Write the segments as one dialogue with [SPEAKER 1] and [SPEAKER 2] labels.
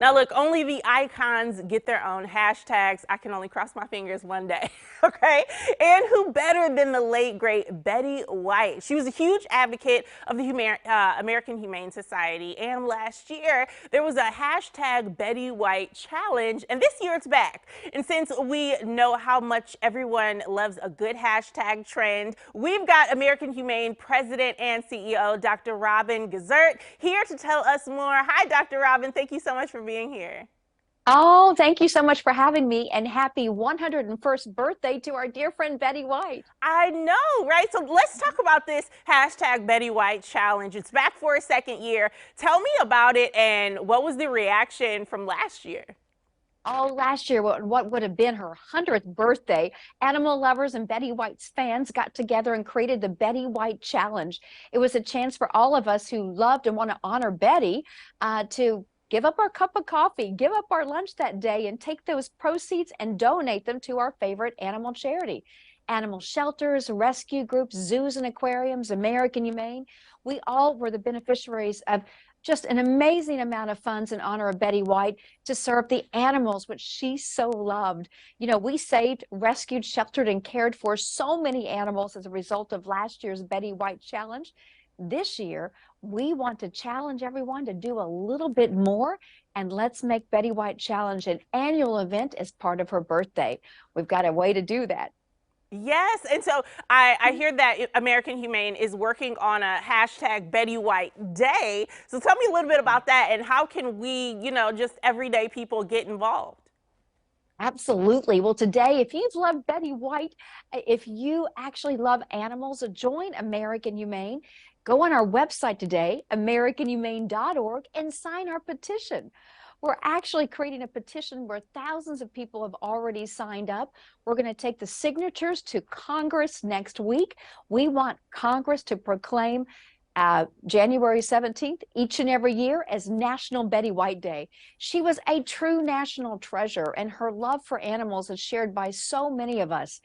[SPEAKER 1] Now, look, only the icons get their own hashtags. I can only cross my fingers one day, okay? And who better than the late, great Betty White? She was a huge advocate of the American Humane Society. And last year, there was a hashtag Betty White challenge. And this year, it's back. And since we know how much everyone loves a good hashtag trend, we've got American Humane President and CEO, Dr. Robin Gazert, here to tell us more. Hi, Dr. Robin. Thank you so much for being here.
[SPEAKER 2] Oh, thank you so much for having me, and happy 101st birthday to our dear friend Betty White.
[SPEAKER 1] I know, right? So let's talk about this hashtag Betty White challenge. It's back for a second year. Tell me about it and what was the reaction from last year?
[SPEAKER 2] Oh, last year, what would have been her 100th birthday, animal lovers and Betty White's fans got together and created the Betty White Challenge. It was a chance for all of us who loved and want to honor Betty to give up our cup of coffee, give up our lunch that day, and take those proceeds and donate them to our favorite animal charity. Animal shelters, rescue groups, zoos and aquariums, American Humane. We all were the beneficiaries of just an amazing amount of funds in honor of Betty White to serve the animals, which she so loved. You know, we saved, rescued, sheltered, and cared for so many animals as a result of last year's Betty White Challenge. This year, we want to challenge everyone to do a little bit more, and let's make Betty White Challenge an annual event as part of her birthday. We've got a way to do that.
[SPEAKER 1] Yes, and so I hear that American Humane is working on a hashtag Betty White Day. So tell me a little bit about that and how can we, just everyday people get involved?
[SPEAKER 2] Absolutely. Well, today, if you've loved Betty White, if you actually love animals, join American Humane. Go on our website today, americanhumane.org, and sign our petition. We're actually creating a petition where thousands of people have already signed up. We're going to take the signatures to Congress next week. We want Congress to proclaim January 17th, each and every year, as National Betty White Day. She was a true national treasure, and her love for animals is shared by so many of us.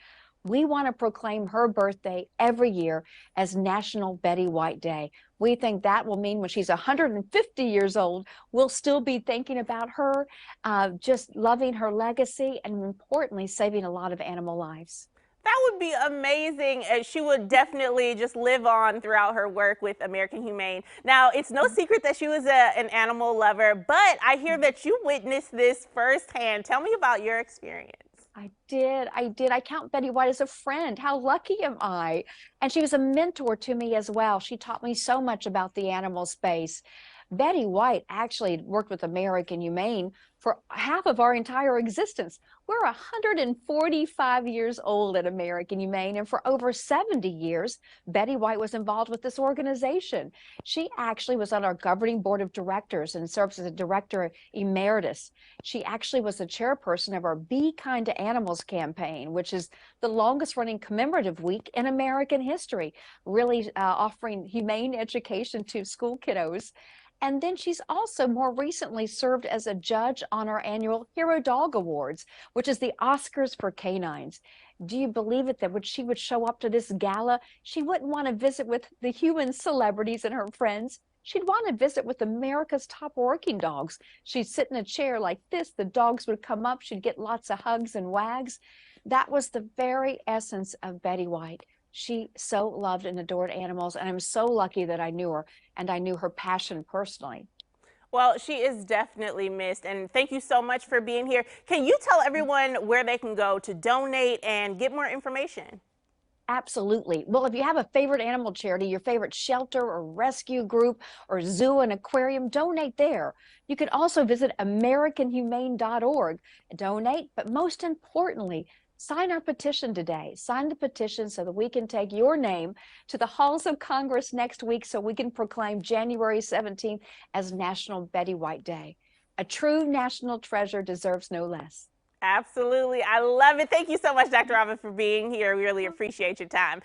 [SPEAKER 2] We want to proclaim her birthday every year as National Betty White Day. We think that will mean when she's 150 years old, we'll still be thinking about her, just loving her legacy, and importantly, saving a lot of animal lives.
[SPEAKER 1] That would be amazing. She would definitely just live on throughout her work with American Humane. Now, it's no secret that she was an animal lover, but I hear that you witnessed this firsthand. Tell me about your experience.
[SPEAKER 2] I did. I did. I count Betty White as a friend. How lucky am I? And she was a mentor to me as well. She taught me so much about the animal space. Betty White actually worked with American Humane for half of our entire existence. We're 145 years old at American Humane, and for over 70 years, Betty White was involved with this organization. She actually was on our governing board of directors and serves as a director emeritus. She actually was the chairperson of our Be Kind to Animals campaign, which is the longest running commemorative week in American history, really offering humane education to school kiddos. And then she's also more recently served as a judge on our annual Hero Dog Awards, which is the Oscars for canines. Do you believe it that when she would show up to this gala, she wouldn't want to visit with the human celebrities and her friends? She'd want to visit with America's top working dogs. She'd sit in a chair like this. The dogs would come up. She'd get lots of hugs and wags. That was the very essence of Betty White. She so loved and adored animals, and I'm so lucky that I knew her and I knew her passion personally.
[SPEAKER 1] Well, she is definitely missed, and thank you so much for being here. Can you tell everyone where they can go to donate and get more information?
[SPEAKER 2] Absolutely. Well, if you have a favorite animal charity, your favorite shelter or rescue group or zoo and aquarium, donate there. You can also visit AmericanHumane.org, donate, but most importantly, sign our petition today. Sign the petition so that we can take your name to the halls of Congress next week so we can proclaim January 17th as National Betty White Day. A true national treasure deserves no less.
[SPEAKER 1] Absolutely. I love it. Thank you so much, Dr. Robin, for being here. We really appreciate your time.